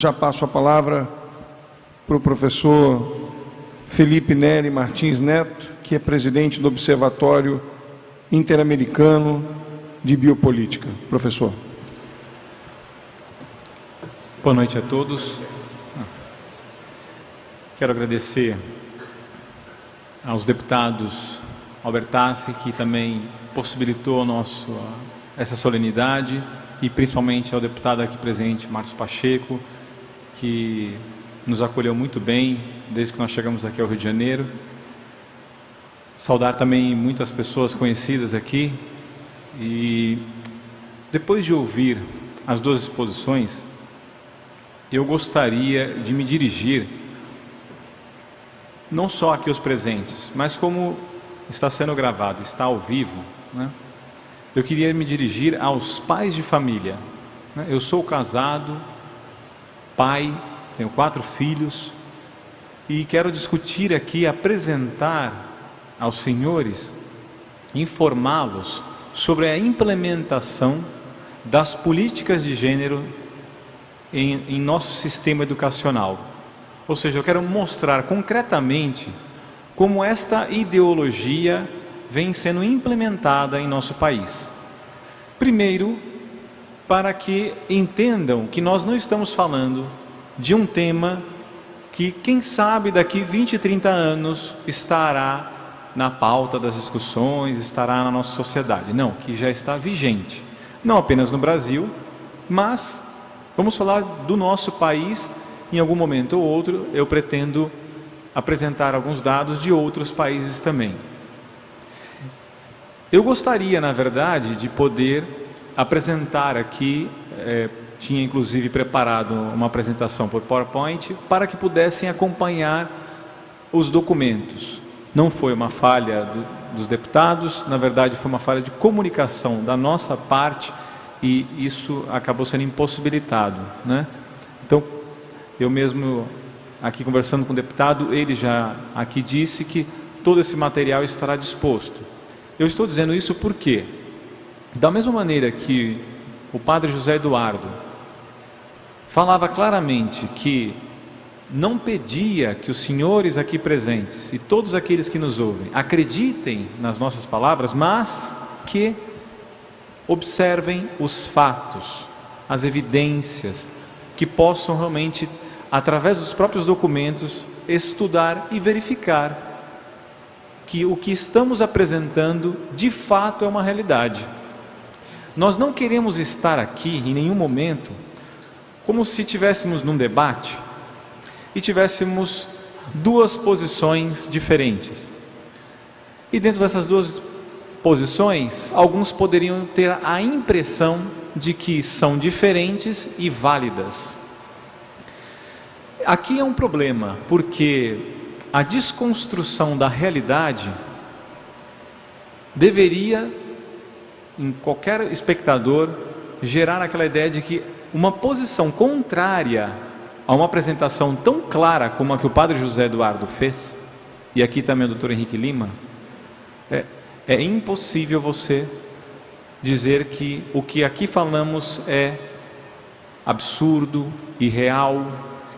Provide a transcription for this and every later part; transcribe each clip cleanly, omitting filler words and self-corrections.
Já passo a palavra para o professor Felipe Nery Martins Neto, que é presidente do Observatório Interamericano de Biopolítica. Professor. Boa noite a todos. Quero agradecer aos deputados Albertassi, que também possibilitou essa solenidade, e principalmente ao deputado aqui presente, Márcio Pacheco, que nos acolheu muito bem desde que nós chegamos aqui ao Rio de Janeiro. Saudar também muitas pessoas conhecidas aqui. E depois de ouvir as duas exposições, eu gostaria de me dirigir não só aqui aos presentes, mas como está sendo gravado, está ao vivo, né? Eu queria me dirigir aos pais de família, né? Eu sou casado, pai, tenho 4 filhos e quero discutir aqui, apresentar aos senhores, informá-los sobre a implementação das políticas de gênero em nosso sistema educacional. Ou seja, eu quero mostrar concretamente como esta ideologia vem sendo implementada em nosso país. Primeiro, para que entendam que nós não estamos falando de um tema que, quem sabe, daqui 20, 30 anos estará na pauta das discussões, estará na nossa sociedade. Não, que já está vigente. Não apenas no Brasil, mas vamos falar do nosso país. Em algum momento ou outro, eu pretendo apresentar alguns dados de outros países também. Eu gostaria, na verdade, de poder apresentar aqui, tinha inclusive preparado uma apresentação por PowerPoint, para que pudessem acompanhar os documentos. Não foi uma falha dos deputados, na verdade foi uma falha de comunicação da nossa parte e isso acabou sendo impossibilitado, né? Então, eu mesmo aqui conversando com o deputado, ele já aqui disse que todo esse material estará disposto. Eu estou dizendo isso porque, da mesma maneira que o padre José Eduardo falava claramente que não pedia que os senhores aqui presentes e todos aqueles que nos ouvem acreditem nas nossas palavras, mas que observem os fatos, as evidências, que possam realmente, através dos próprios documentos, estudar e verificar que o que estamos apresentando de fato é uma realidade. Nós não queremos estar aqui em nenhum momento como se estivéssemos num debate e tivéssemos duas posições diferentes. E dentro dessas duas posições, alguns poderiam ter a impressão de que são diferentes e válidas. Aqui é um problema, porque a desconstrução da realidade deveria, em qualquer espectador, gerar aquela ideia de que uma posição contrária a uma apresentação tão clara como a que o padre José Eduardo fez, e aqui também o doutor Henrique Lima, é impossível você dizer que o que aqui falamos é absurdo, irreal,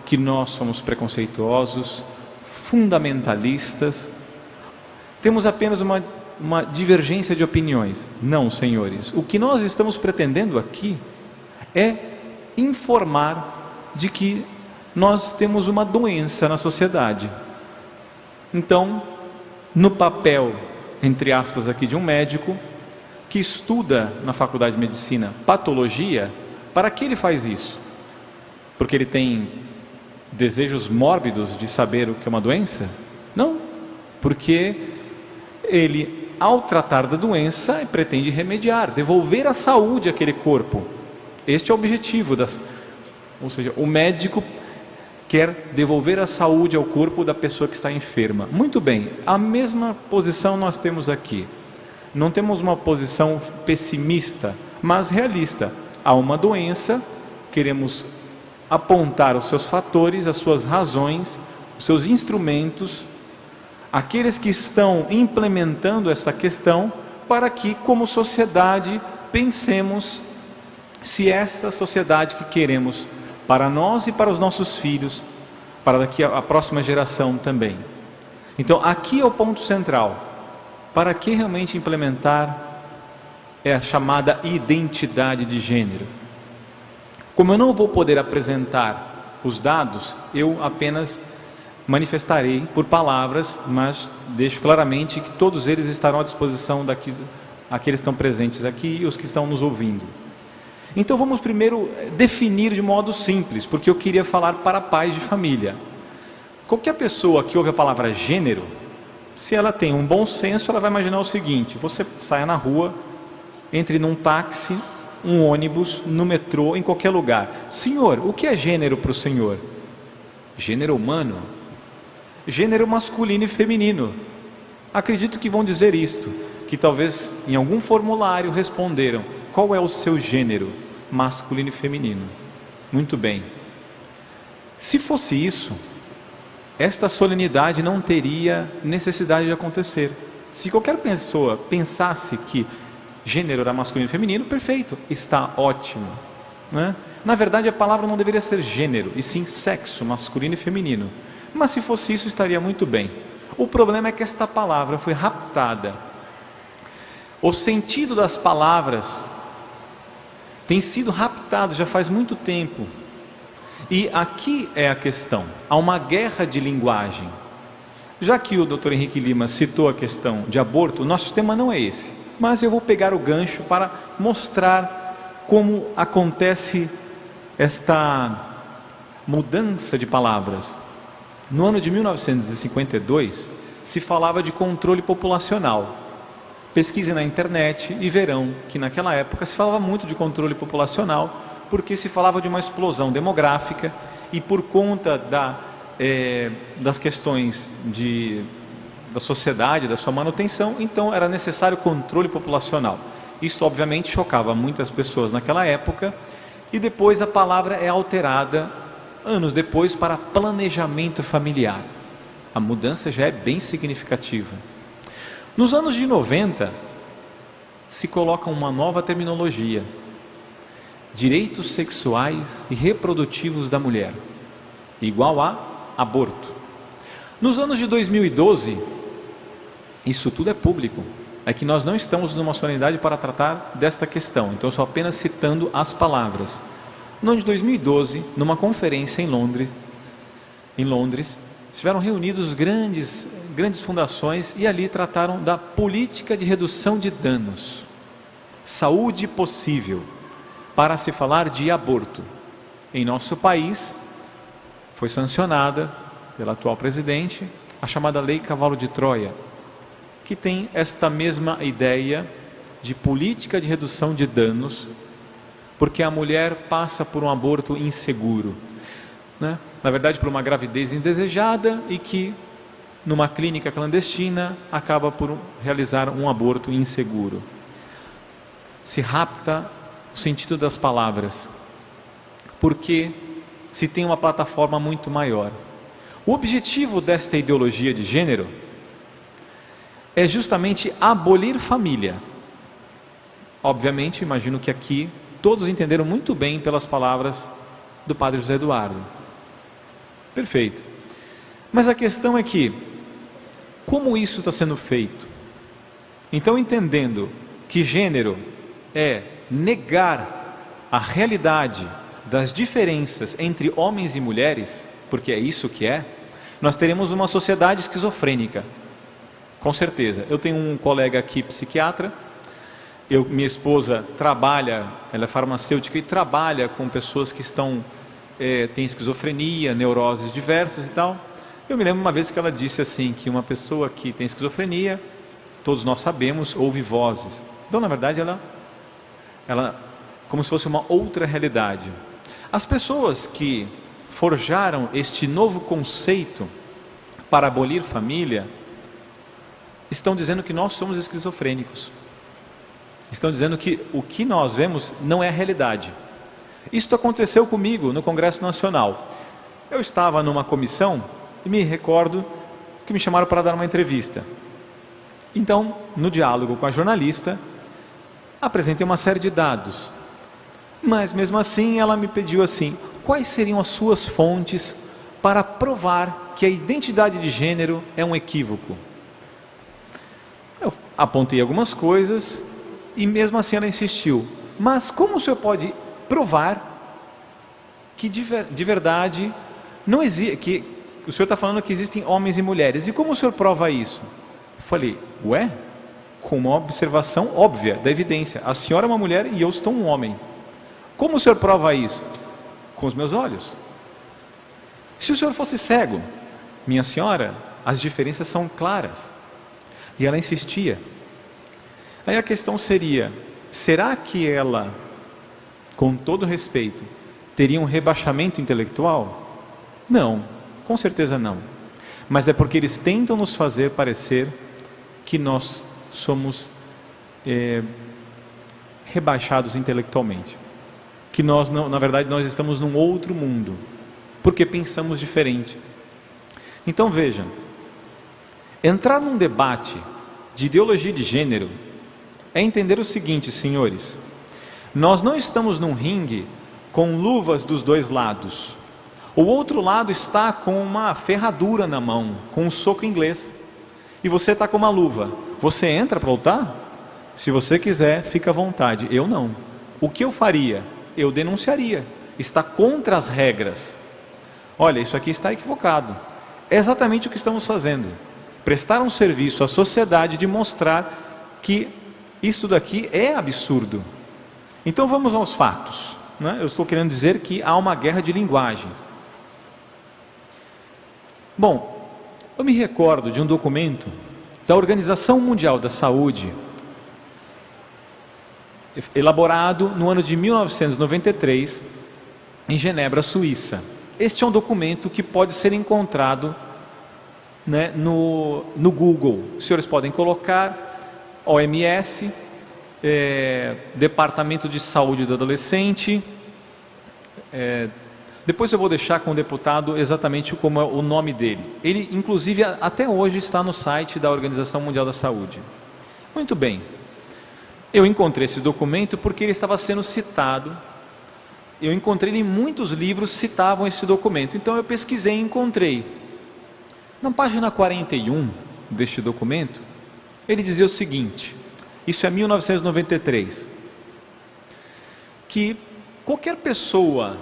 que nós somos preconceituosos, fundamentalistas, temos apenas uma divergência de opiniões. Não, senhores, o que nós estamos pretendendo aqui é informar de que nós temos uma doença na sociedade. Então, no papel, entre aspas aqui, de um médico que estuda na faculdade de medicina patologia, para que ele faz isso? Porque ele tem desejos mórbidos de saber o que é uma doença? Não, porque ele, ao tratar da doença, pretende remediar, devolver a saúde àquele corpo. Este é o objetivo, ou seja, o médico quer devolver a saúde ao corpo da pessoa que está enferma. Muito bem, a mesma posição nós temos aqui. Não temos uma posição pessimista, mas realista. Há uma doença, queremos apontar os seus fatores, as suas razões, os seus instrumentos, aqueles que estão implementando esta questão, para que, como sociedade, pensemos se essa sociedade que queremos para nós e para os nossos filhos, para daqui a próxima geração também. Então, aqui é o ponto central. Para que realmente implementar a chamada identidade de gênero? Como eu não vou poder apresentar os dados, eu apenas manifestarei por palavras, mas deixo claramente que todos eles estarão à disposição daqueles que estão presentes aqui e os que estão nos ouvindo. Então vamos primeiro definir de modo simples, porque eu queria falar para pais de família. Qualquer pessoa que ouve a palavra gênero, se ela tem um bom senso, ela vai imaginar o seguinte: você saia na rua, entre num táxi, um ônibus, no metrô, em qualquer lugar. Senhor, o que é gênero para o senhor? Gênero humano? Gênero masculino e feminino. Acredito que vão dizer isto, que talvez em algum formulário responderam: qual é o seu gênero? Masculino e feminino. Muito bem. Se fosse isso, esta solenidade não teria necessidade de acontecer. Se qualquer pessoa pensasse que gênero era masculino e feminino, perfeito, está ótimo, né? Na verdade, a palavra não deveria ser gênero, e sim sexo, masculino e feminino. Mas se fosse isso, estaria muito bem. O problema é que esta palavra foi raptada. O sentido das palavras tem sido raptado já faz muito tempo. E aqui é a questão. Há uma guerra de linguagem. Já que o Dr. Henrique Lima citou a questão de aborto, o nosso tema não é esse. Mas eu vou pegar o gancho para mostrar como acontece esta mudança de palavras. No ano de 1952, se falava de controle populacional. Pesquisem na internet e verão que naquela época se falava muito de controle populacional, porque se falava de uma explosão demográfica e por conta das questões da sociedade, da sua manutenção, então era necessário controle populacional. Isso obviamente chocava muitas pessoas naquela época, e depois a palavra é alterada, anos depois, para planejamento familiar. A mudança já é bem significativa. Nos anos de 90, se coloca uma nova terminologia: direitos sexuais e reprodutivos da mulher, igual a aborto. Nos anos de 2012, isso tudo é público, é que nós não estamos numa solenidade para tratar desta questão, então eu estou apenas citando as palavras. No ano de 2012, numa conferência em Londres, estiveram reunidos grandes fundações e ali trataram da política de redução de danos, saúde possível, para se falar de aborto. Em nosso país, foi sancionada pela atual presidente a chamada Lei Cavalo de Troia, que tem esta mesma ideia de política de redução de danos, porque a mulher passa por um aborto inseguro, né? Na verdade, por uma gravidez indesejada e que, numa clínica clandestina, acaba por realizar um aborto inseguro. Se rapta o sentido das palavras, porque se tem uma plataforma muito maior. O objetivo desta ideologia de gênero é justamente abolir família. Obviamente, imagino que aqui todos entenderam muito bem pelas palavras do Padre José Eduardo. Perfeito. Mas a questão é que, como isso está sendo feito? Então, entendendo que gênero é negar a realidade das diferenças entre homens e mulheres, porque é isso que é, nós teremos uma sociedade esquizofrênica. Com certeza. Eu tenho um colega aqui, psiquiatra. Minha esposa trabalha, ela é farmacêutica e trabalha com pessoas que têm esquizofrenia, neuroses diversas e tal. Eu me lembro uma vez que ela disse assim, que uma pessoa que tem esquizofrenia, todos nós sabemos, ouve vozes. Então, na verdade, ela como se fosse uma outra realidade. As pessoas que forjaram este novo conceito para abolir família, estão dizendo que nós somos esquizofrênicos. Estão dizendo que o que nós vemos não é a realidade. Isso aconteceu comigo no Congresso Nacional. Eu estava numa comissão e me recordo que me chamaram para dar uma entrevista. Então, no diálogo com a jornalista, apresentei uma série de dados. Mas mesmo assim ela me pediu assim: quais seriam as suas fontes para provar que a identidade de gênero é um equívoco? Eu apontei algumas coisas e mesmo assim ela insistiu. Mas como o senhor pode provar que de verdade não existe, que o senhor está falando que existem homens e mulheres, e como o senhor prova isso? Eu falei, ué? Com uma observação óbvia da evidência, a senhora é uma mulher e eu estou um homem. Como o senhor prova isso? Com os meus olhos. Se o senhor fosse cego, minha senhora, as diferenças são claras. E ela insistia. Aí a questão seria, será que ela, com todo respeito, teria um rebaixamento intelectual? Não, com certeza não. Mas é porque eles tentam nos fazer parecer que nós somos rebaixados intelectualmente. Que nós, não, na verdade, nós estamos num outro mundo. Porque pensamos diferente. Então veja, entrar num debate de ideologia de gênero é entender o seguinte, senhores: nós não estamos num ringue com luvas dos dois lados. O outro lado está com uma ferradura na mão, com um soco inglês, e você está com uma luva. Você entra para lutar? Se você quiser, fica à vontade. Eu não. O que eu faria? Eu denunciaria. Está contra as regras. Olha, isso aqui está equivocado. É exatamente o que estamos fazendo. Prestar um serviço à sociedade de mostrar que isso daqui é absurdo. Então vamos aos fatos, né? Eu estou querendo dizer que há uma guerra de linguagens. Bom, eu me recordo de um documento da Organização Mundial da Saúde, elaborado no ano de 1993, em Genebra, Suíça. Este é um documento que pode ser encontrado, né, no Google. Os senhores podem colocar OMS, Departamento de Saúde do Adolescente. Depois eu vou deixar com o deputado exatamente como é o nome dele. Ele, inclusive, até hoje está no site da Organização Mundial da Saúde. Muito bem. Eu encontrei esse documento porque ele estava sendo citado. Eu encontrei em muitos livros que citavam esse documento. Então eu pesquisei e encontrei. Na página 41 deste documento, ele dizia o seguinte, isso é 1993, que qualquer pessoa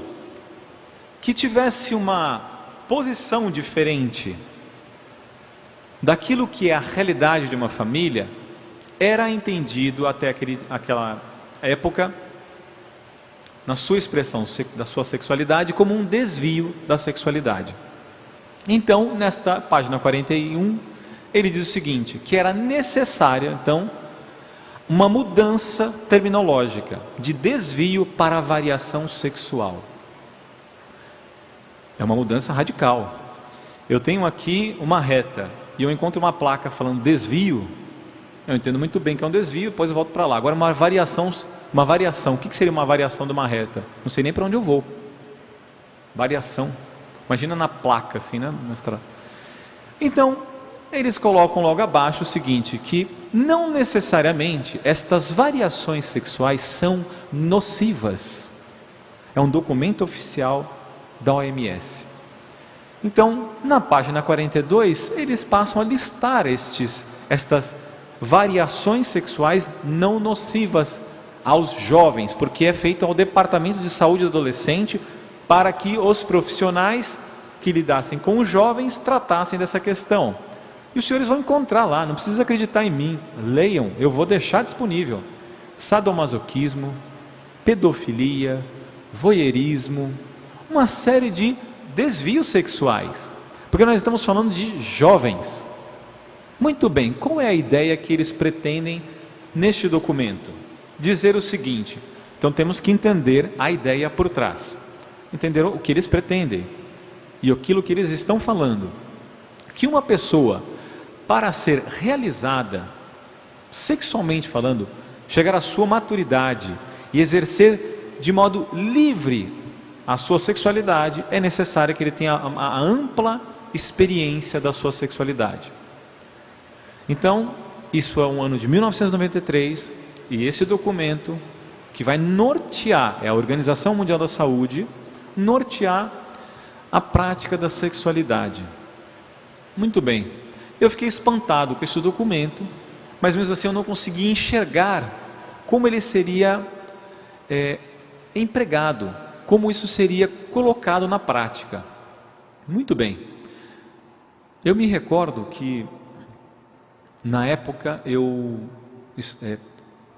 que tivesse uma posição diferente daquilo que é a realidade de uma família, era entendido até aquela época, na sua expressão da sua sexualidade, como um desvio da sexualidade. Então, nesta página 41, ele diz o seguinte, que era necessária, então, uma mudança terminológica, de desvio para variação sexual. É uma mudança radical. Eu tenho aqui uma reta, e eu encontro uma placa falando desvio, eu entendo muito bem que é um desvio, depois eu volto para lá. Agora uma variação, o que seria uma variação de uma reta? Não sei nem para onde eu vou. Variação. Imagina na placa assim, né? Então, eles colocam logo abaixo o seguinte, que não necessariamente estas variações sexuais são nocivas. É um documento oficial da OMS. Então, na página 42, eles passam a listar estas variações sexuais não nocivas aos jovens, porque é feito ao Departamento de Saúde do Adolescente para que os profissionais que lidassem com os jovens tratassem dessa questão. E os senhores vão encontrar lá, não precisa acreditar em mim, leiam, eu vou deixar disponível. Sadomasoquismo, pedofilia, voyeurismo, uma série de desvios sexuais, porque nós estamos falando de jovens. Muito bem, qual é a ideia que eles pretendem neste documento? Dizer o seguinte, então temos que entender a ideia por trás, entender o que eles pretendem e aquilo que eles estão falando, que uma pessoa, para ser realizada, sexualmente falando, chegar à sua maturidade e exercer de modo livre a sua sexualidade, é necessário que ele tenha a ampla experiência da sua sexualidade. Então, isso é um ano de 1993, e esse documento que vai nortear, é a Organização Mundial da Saúde, nortear a prática da sexualidade. Muito bem, eu fiquei espantado com esse documento, mas mesmo assim eu não conseguia enxergar como ele seria empregado, como isso seria colocado na prática. Muito bem, eu me recordo que na época eu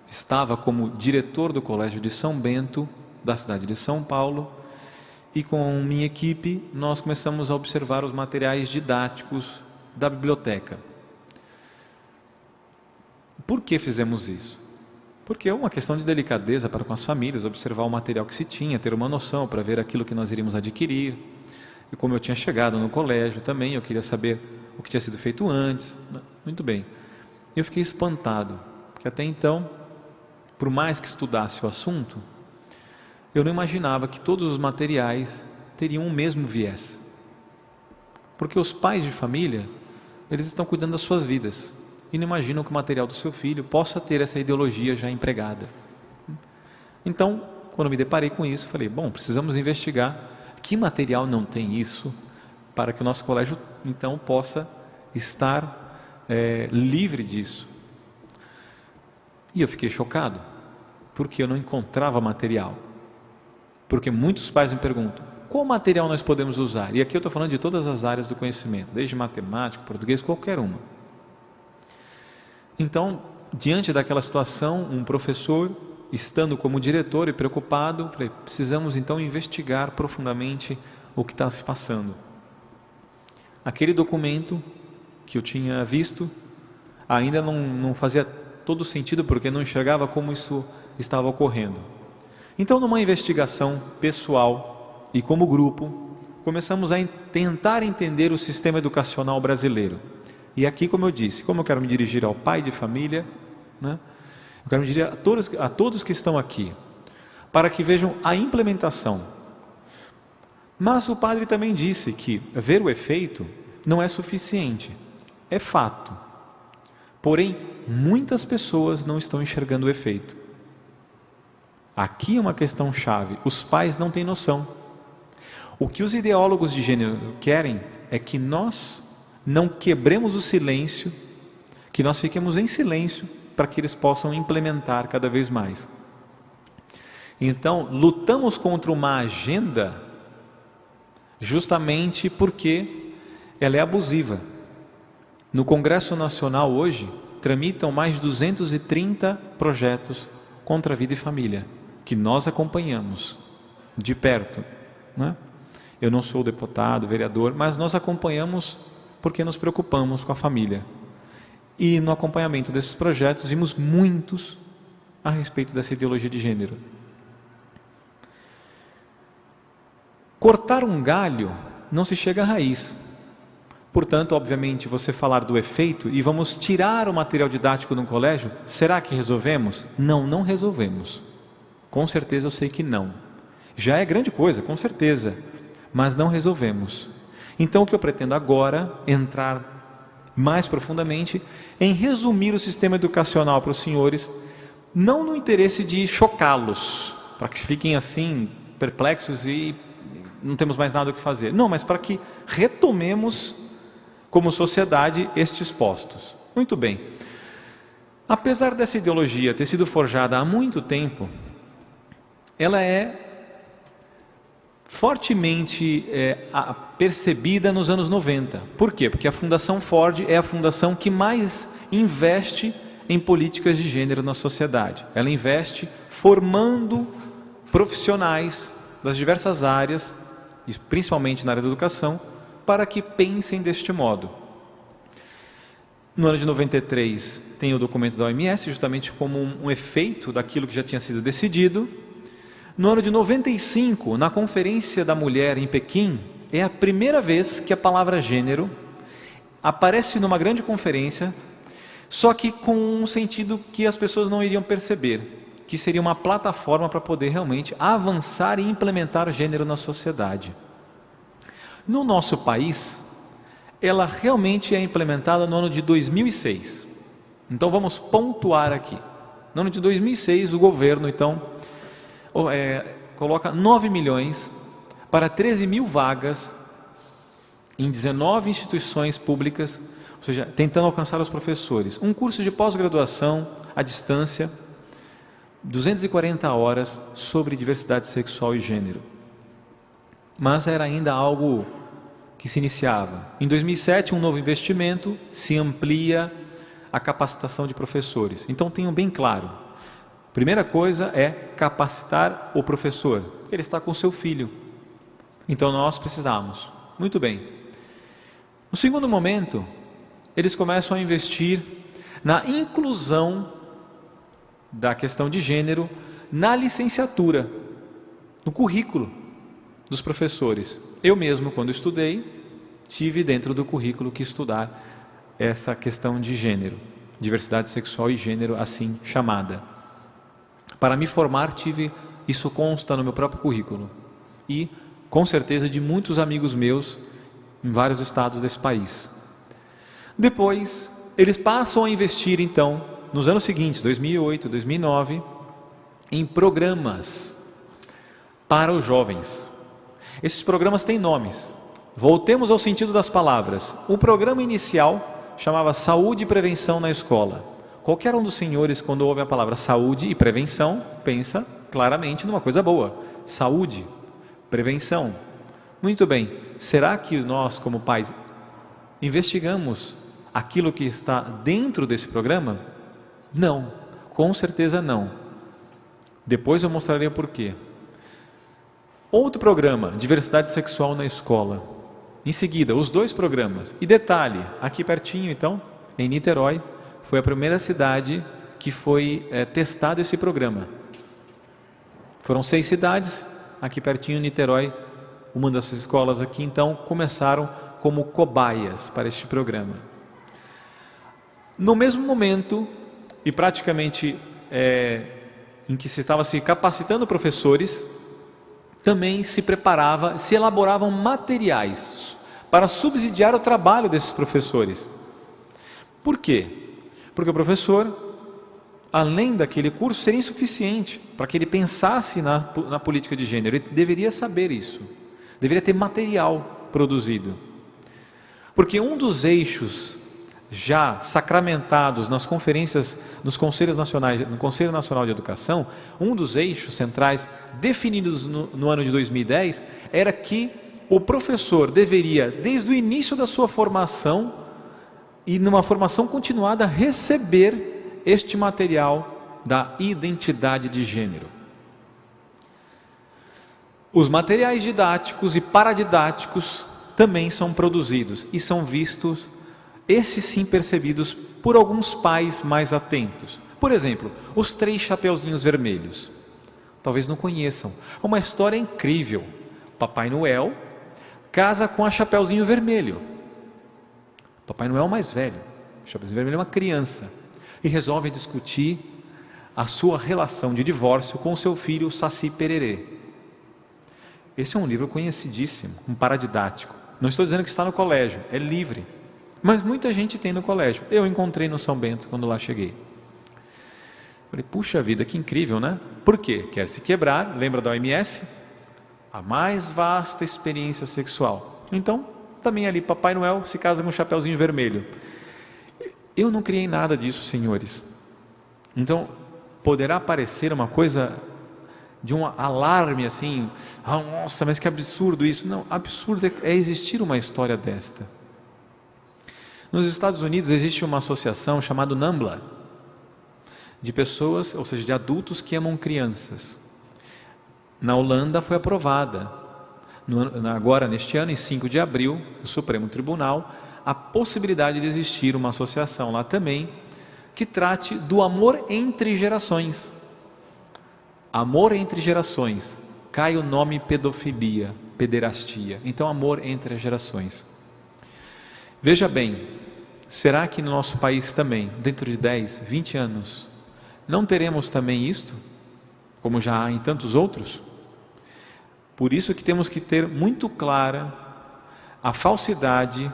estava como diretor do Colégio de São Bento, da cidade de São Paulo, e com minha equipe nós começamos a observar os materiais didáticos da biblioteca. Por que fizemos isso? Porque é uma questão de delicadeza para com as famílias, observar o material que se tinha, ter uma noção para ver aquilo que nós iríamos adquirir. E como eu tinha chegado no colégio também, eu queria saber o que tinha sido feito antes. Muito bem. Eu fiquei espantado, porque até então, por mais que estudasse o assunto, eu não imaginava que todos os materiais teriam o mesmo viés. Porque os pais de família, eles estão cuidando das suas vidas e não imaginam que o material do seu filho possa ter essa ideologia já empregada. Então, quando eu me deparei com isso, falei, bom, precisamos investigar que material não tem isso para que o nosso colégio, então, possa estar livre disso. E eu fiquei chocado, porque eu não encontrava material. Porque muitos pais me perguntam, qual material nós podemos usar? E aqui eu estou falando de todas as áreas do conhecimento, desde matemática, português, qualquer uma. Então, diante daquela situação, um professor, estando como diretor e preocupado, falei, precisamos então investigar profundamente o que está se passando. Aquele documento que eu tinha visto ainda não fazia todo sentido, porque não enxergava como isso estava ocorrendo. Então, numa investigação pessoal e como grupo, começamos a tentar entender o sistema educacional brasileiro. E aqui, como eu disse, como eu quero me dirigir ao pai de família, né? Eu quero me dirigir a todos que estão aqui, para que vejam a implementação. Mas o padre também disse que ver o efeito não é suficiente, é fato. Porém, muitas pessoas não estão enxergando o efeito. Aqui é uma questão chave, os pais não têm noção. O que os ideólogos de gênero querem é que nós não quebremos o silêncio, que nós fiquemos em silêncio para que eles possam implementar cada vez mais. Então, lutamos contra uma agenda justamente porque ela é abusiva. No Congresso Nacional hoje, tramitam mais de 230 projetos contra a vida e família, que nós acompanhamos de perto, né? Eu não sou deputado, vereador, mas nós acompanhamos porque nos preocupamos com a família. E no acompanhamento desses projetos vimos muitos a respeito dessa ideologia de gênero. Cortar um galho não se chega à raiz. Portanto, obviamente, você falar do efeito e vamos tirar o material didático de um colégio, será que resolvemos? Não, não resolvemos. Com certeza eu sei que não. Já é grande coisa, com certeza, mas não resolvemos. Então, o que eu pretendo agora, entrar mais profundamente, em resumir o sistema educacional para os senhores, não no interesse de chocá-los, para que fiquem assim, perplexos e não temos mais nada o que fazer. Não, mas para que retomemos, como sociedade, estes postos. Muito bem. Apesar dessa ideologia ter sido forjada há muito tempo, ela é fortemente percebida nos anos 90. Por quê? Porque a Fundação Ford é a fundação que mais investe em políticas de gênero na sociedade. Ela investe formando profissionais das diversas áreas, e principalmente na área da educação, para que pensem deste modo. No ano de 93 tem o documento da OMS, justamente como um efeito daquilo que já tinha sido decidido. No ano de 95, na Conferência da Mulher em Pequim, é a primeira vez que a palavra gênero aparece numa grande conferência, só que com um sentido que as pessoas não iriam perceber, que seria uma plataforma para poder realmente avançar e implementar gênero na sociedade. No nosso país, ela realmente é implementada no ano de 2006. Então vamos pontuar aqui. No ano de 2006, o governo, então, coloca 9 milhões para 13 mil vagas em 19 instituições públicas, ou seja, tentando alcançar os professores. Um curso de pós-graduação à distância, 240 horas sobre diversidade sexual e gênero. Mas era ainda algo que se iniciava. Em 2007, um novo investimento, se amplia a capacitação de professores. Então tenham bem claro, primeira coisa é capacitar o professor, ele está com seu filho. Então nós precisamos. Muito bem. No segundo momento, eles começam a investir na inclusão da questão de gênero na licenciatura, no currículo dos professores. Eu mesmo, quando estudei, tive dentro do currículo que estudar essa questão de gênero, diversidade sexual e gênero assim chamada. Para me formar, isso consta no meu próprio currículo e, com certeza, de muitos amigos meus em vários estados desse país. Depois, eles passam a investir, então, nos anos seguintes, 2008, 2009, em programas para os jovens. Esses programas têm nomes. Voltemos ao sentido das palavras. O programa inicial chamava Saúde e Prevenção na Escola. Qualquer um dos senhores, quando ouve a palavra saúde e prevenção, pensa claramente numa coisa boa. Saúde, prevenção. Muito bem, será que nós, como pais, investigamos aquilo que está dentro desse programa? Não, com certeza não. Depois eu mostrarei o porquê. Outro programa, diversidade sexual na escola. Em seguida, os dois programas. E detalhe, aqui pertinho então, em Niterói, foi a primeira cidade que foi testado esse programa. Foram 6 cidades, aqui pertinho, Niterói, uma das escolas aqui, então, começaram como cobaias para este programa. No mesmo momento, e praticamente em que se estava se capacitando professores, também se elaboravam materiais para subsidiar o trabalho desses professores. Por quê? Porque o professor, além daquele curso, seria insuficiente para que ele pensasse na política de gênero. Ele deveria saber isso, deveria ter material produzido. Porque um dos eixos já sacramentados nas conferências, nos conselhos nacionais, no Conselho Nacional de Educação, um dos eixos centrais definidos no ano de 2010 era que o professor deveria, desde o início da sua formação e numa formação continuada, receber este material da identidade de gênero. Os materiais didáticos e paradidáticos também são produzidos e são vistos, esses sim percebidos por alguns pais mais atentos. Por exemplo, os 3 Chapeuzinhos Vermelhos. Talvez não conheçam. É uma história incrível. Papai Noel casa com a Chapeuzinho Vermelho. Papai Noel mais velho. Chapeuzinho Vermelho é uma criança. E resolve discutir a sua relação de divórcio com seu filho Saci Pererê. Esse é um livro conhecidíssimo, um paradidático. Não estou dizendo que está no colégio, é livre. Mas muita gente tem no colégio. Eu encontrei no São Bento quando lá cheguei. Falei, puxa vida, que incrível, né? Por quê? Quer se quebrar, lembra da OMS? A mais vasta experiência sexual. Então, também ali, Papai Noel se casa com um Chapeuzinho Vermelho. Eu não criei nada disso, senhores. Então, poderá parecer uma coisa de um alarme assim, nossa, mas que absurdo isso. Não, absurdo é existir uma história desta. Nos Estados Unidos existe uma associação chamada NAMBLA, de pessoas, ou seja, de adultos que amam crianças. Na Holanda foi aprovada, agora neste ano, em 5 de abril, no Supremo Tribunal, a possibilidade de existir uma associação lá também, que trate do amor entre gerações. Amor entre gerações, cai o nome pedofilia, pederastia, então amor entre as gerações. Veja bem, será que no nosso país também, dentro de 10, 20 anos, não teremos também isto, como já há em tantos outros? Por isso que temos que ter muito clara a falsidade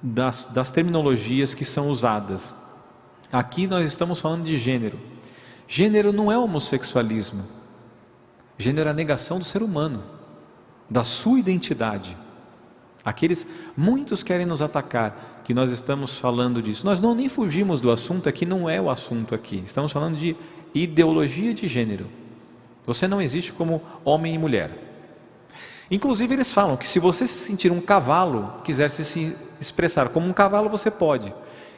das terminologias que são usadas. Aqui nós estamos falando de gênero. Gênero não é homossexualismo. Gênero é a negação do ser humano. da sua identidade. Muitos querem nos atacar, que nós estamos falando disso. Nós nem fugimos do assunto aqui, não é o assunto aqui. Estamos falando de ideologia de gênero. Você não existe como homem e mulher. Inclusive eles falam que se você se sentir um cavalo, quiser se expressar como um cavalo, você pode.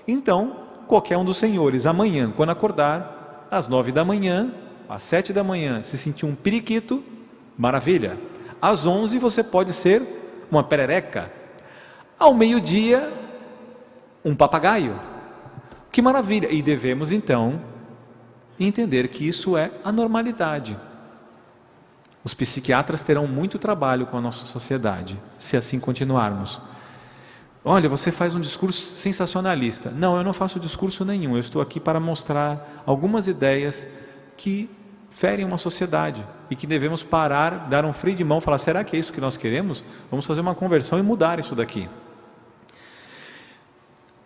Então, qualquer um dos senhores, amanhã, quando acordar, às 9 da manhã, às 7 da manhã, se sentir um periquito, maravilha. Às 11 você pode ser uma perereca. Ao meio-dia, um papagaio. Que maravilha! E devemos então entender que isso é a normalidade. Os psiquiatras terão muito trabalho com a nossa sociedade, se assim continuarmos. Olha, você faz um discurso sensacionalista. Não, eu não faço discurso nenhum. Eu estou aqui para mostrar algumas ideias que ferem uma sociedade e que devemos parar, dar um freio de mão, falar, será que é isso que nós queremos? Vamos fazer uma conversão e mudar isso daqui.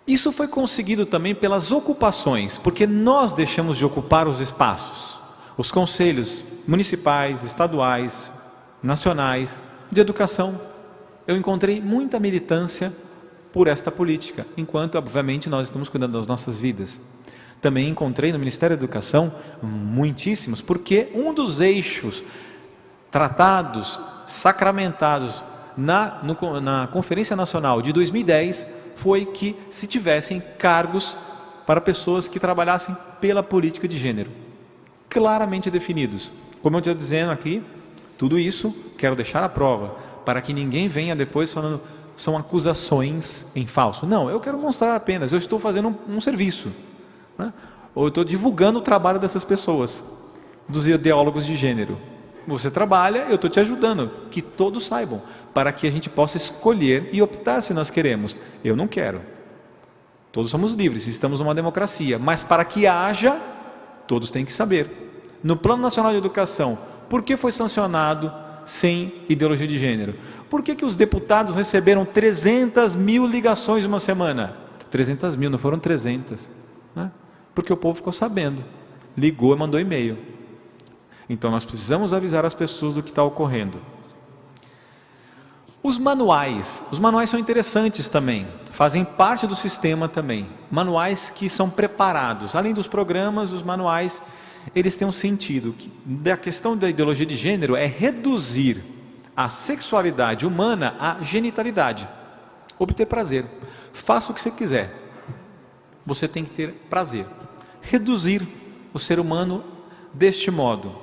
Isso foi conseguido também pelas ocupações, porque nós deixamos de ocupar os espaços, os conselhos municipais, estaduais, nacionais, de educação. Eu encontrei muita militância por esta política, enquanto obviamente nós estamos cuidando das nossas vidas. Também encontrei no Ministério da Educação muitíssimos, porque um dos eixos tratados, sacramentados na Conferência Nacional de 2010 foi que se tivessem cargos para pessoas que trabalhassem pela política de gênero, claramente definidos. Como eu estou dizendo aqui, tudo isso quero deixar à prova, para que ninguém venha depois falando, são acusações em falso. Não, eu quero mostrar apenas, eu estou fazendo um serviço. Ou eu estou divulgando o trabalho dessas pessoas, dos ideólogos de gênero. Você trabalha, eu estou te ajudando, que todos saibam, para que a gente possa escolher e optar se nós queremos. Eu não quero. Todos somos livres, estamos numa democracia, mas para que haja, todos têm que saber. No Plano Nacional de Educação, por que foi sancionado sem ideologia de gênero? Por que os deputados receberam 300 mil ligações uma semana? 300 mil, não foram 300, né? Porque o povo ficou sabendo, ligou e mandou e-mail. Então nós precisamos avisar as pessoas do que está ocorrendo. Os manuais são interessantes também, fazem parte do sistema também. Manuais que são preparados, além dos programas, os manuais, eles têm um sentido. A questão da ideologia de gênero é reduzir a sexualidade humana à genitalidade, obter prazer. Faça o que você quiser, você tem que ter prazer. Reduzir o ser humano deste modo.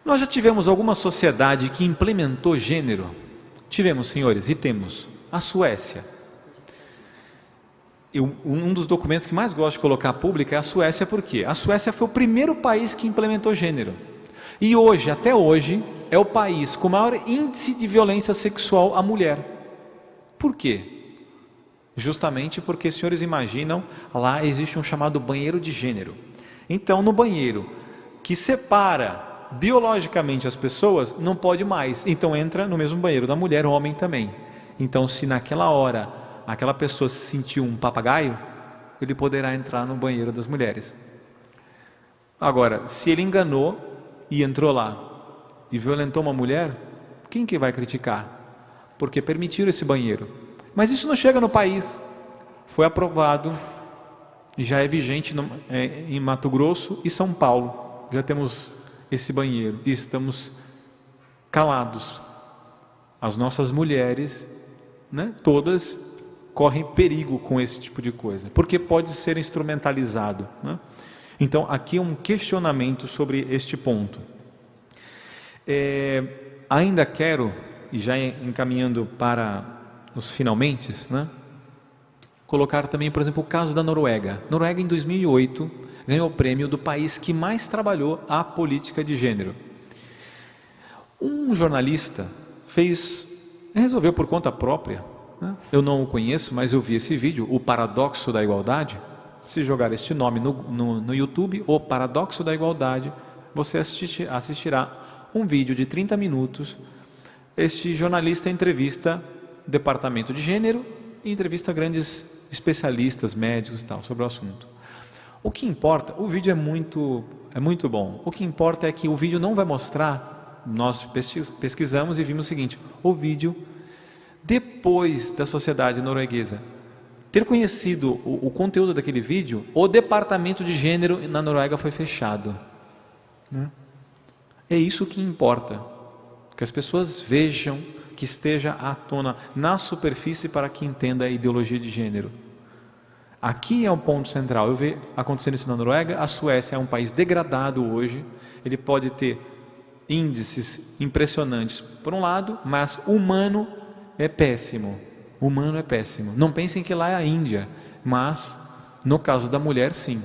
Nós já tivemos alguma sociedade que implementou gênero? Tivemos, senhores, e temos. A Suécia. Um dos documentos que mais gosto de colocar pública é a Suécia, por quê? A Suécia foi o primeiro país que implementou gênero. E hoje, até hoje, é o país com maior índice de violência sexual à mulher. Por quê? Justamente porque, senhores imaginam, lá existe um chamado banheiro de gênero. Então, no banheiro que separa biologicamente as pessoas, não pode mais. Então entra no mesmo banheiro da mulher, homem também. Então, se naquela hora aquela pessoa se sentiu um papagaio, ele poderá entrar no banheiro das mulheres. Agora, se ele enganou e entrou lá e violentou uma mulher, quem que vai criticar? Porque permitiram esse banheiro. Mas isso não chega no país. Foi aprovado, já é vigente em Mato Grosso e São Paulo. Já temos esse banheiro e estamos calados. As nossas mulheres, né, todas correm perigo com esse tipo de coisa, porque pode ser instrumentalizado, né? Então aqui é um questionamento sobre este ponto. Ainda quero, e já encaminhando para os finalmente, né, colocar também, por exemplo, o caso da Noruega. Noruega, em 2008, ganhou o prêmio do país que mais trabalhou a política de gênero. Um jornalista resolveu por conta própria, né? Eu não o conheço, mas eu vi esse vídeo, O Paradoxo da Igualdade. Se jogar este nome no YouTube, O Paradoxo da Igualdade, você assistirá um vídeo de 30 minutos. Este jornalista entrevista o departamento de gênero e entrevista grandes especialistas, médicos e tal, sobre o assunto. O que importa, o vídeo é muito bom. O que importa é que o vídeo não vai mostrar nós pesquisamos e vimos o seguinte: o vídeo, depois da sociedade norueguesa ter conhecido o conteúdo daquele vídeo, o departamento de gênero na Noruega foi fechado. É isso que importa, que as pessoas vejam, que esteja à tona na superfície para que entenda a ideologia de gênero. Aqui é um ponto central. Eu vejo acontecendo isso na Noruega. A Suécia é um país degradado hoje, ele pode ter índices impressionantes por um lado, mas humano é péssimo. Humano é péssimo. Não pensem que lá é a Índia, mas no caso da mulher, sim.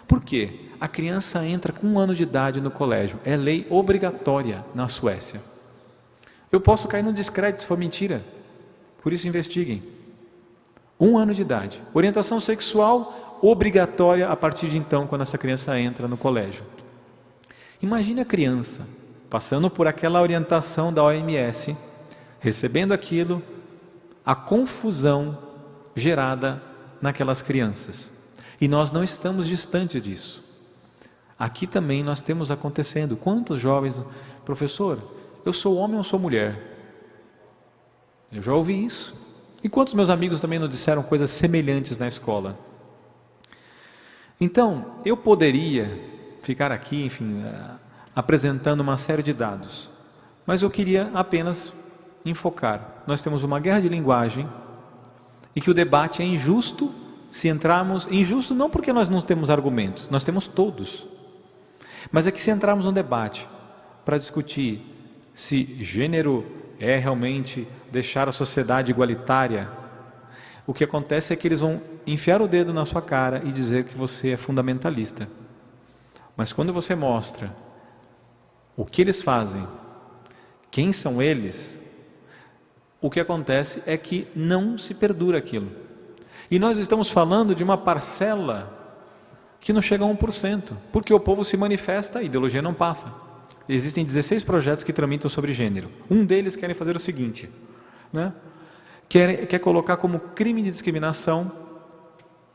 Por quê? A criança entra com 1 ano de idade no colégio. É lei obrigatória na Suécia. Eu posso cair no descrédito se for mentira. Por isso investiguem. 1 ano de idade. Orientação sexual obrigatória a partir de então, quando essa criança entra no colégio. Imagine a criança passando por aquela orientação da OMS, recebendo aquilo, a confusão gerada naquelas crianças. E nós não estamos distantes disso. Aqui também nós temos acontecendo. Quantos jovens, professor, eu sou homem ou sou mulher? Eu já ouvi isso. E quantos meus amigos também nos disseram coisas semelhantes na escola? Então, eu poderia ficar aqui, enfim, apresentando uma série de dados, mas eu queria apenas enfocar. Nós temos uma guerra de linguagem e que o debate é injusto se entrarmos... Injusto não porque nós não temos argumentos, nós temos todos. Mas é que se entrarmos no debate para discutir se gênero é realmente deixar a sociedade igualitária, o que acontece é que eles vão enfiar o dedo na sua cara e dizer que você é fundamentalista. Mas quando você mostra o que eles fazem, quem são eles, o que acontece é que não se perdura aquilo. E nós estamos falando de uma parcela que não chega a 1%, porque o povo se manifesta, a ideologia não passa. Existem 16 projetos que tramitam sobre gênero. Um deles quer fazer o seguinte, quer colocar como crime de discriminação,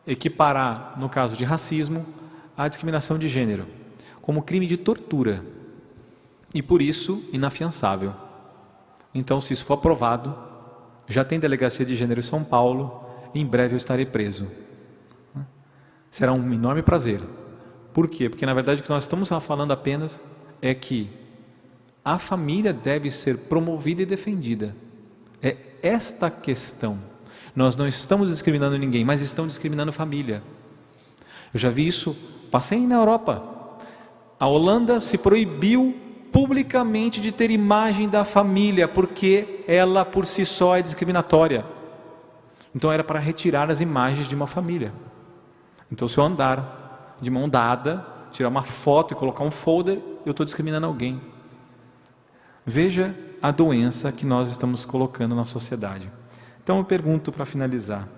equiparar, no caso de racismo, a discriminação de gênero, como crime de tortura, e por isso inafiançável. Então, se isso for aprovado, já tem delegacia de gênero em São Paulo, em breve eu estarei preso. Será um enorme prazer. Por quê? Porque na verdade o que nós estamos falando apenas é que a família deve ser promovida e defendida. É esta a questão. Nós não estamos discriminando ninguém, mas estamos discriminando família. Eu já vi isso, passei na Europa. A Holanda se proibiu publicamente de ter imagem da família, porque ela por si só é discriminatória. Então era para retirar as imagens de uma família. Então se eu andar de mão dada, tirar uma foto e colocar um folder, eu estou discriminando alguém. Veja a doença que nós estamos colocando na sociedade. Então eu pergunto para finalizar: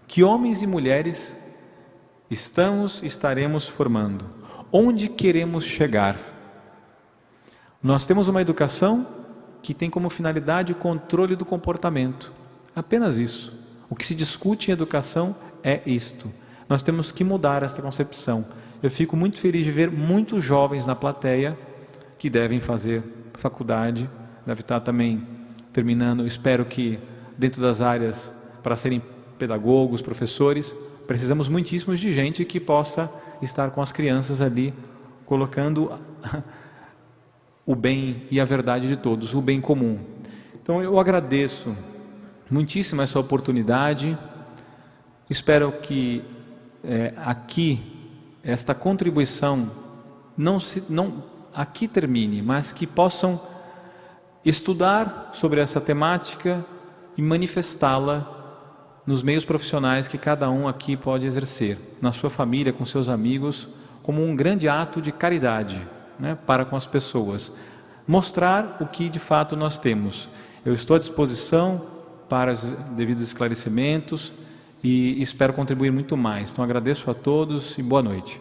que homens e mulheres estaremos formando? Onde queremos chegar? Nós temos uma educação que tem como finalidade o controle do comportamento. Apenas isso. O que se discute em educação é isto. Nós temos que mudar esta concepção. Eu fico muito feliz de ver muitos jovens na plateia que devem fazer faculdade, devem estar também terminando. Espero que dentro das áreas para serem pedagogos, professores, precisamos muitíssimos de gente que possa estar com as crianças ali, colocando o bem e a verdade de todos, o bem comum. Então eu agradeço muitíssimo essa oportunidade. Espero que aqui esta contribuição não aqui termine, mas que possam estudar sobre essa temática e manifestá-la nos meios profissionais que cada um aqui pode exercer, na sua família, com seus amigos, como um grande ato de caridade, para com as pessoas. Mostrar o que de fato nós temos. Eu estou à disposição para os devidos esclarecimentos e espero contribuir muito mais. Então agradeço a todos e boa noite.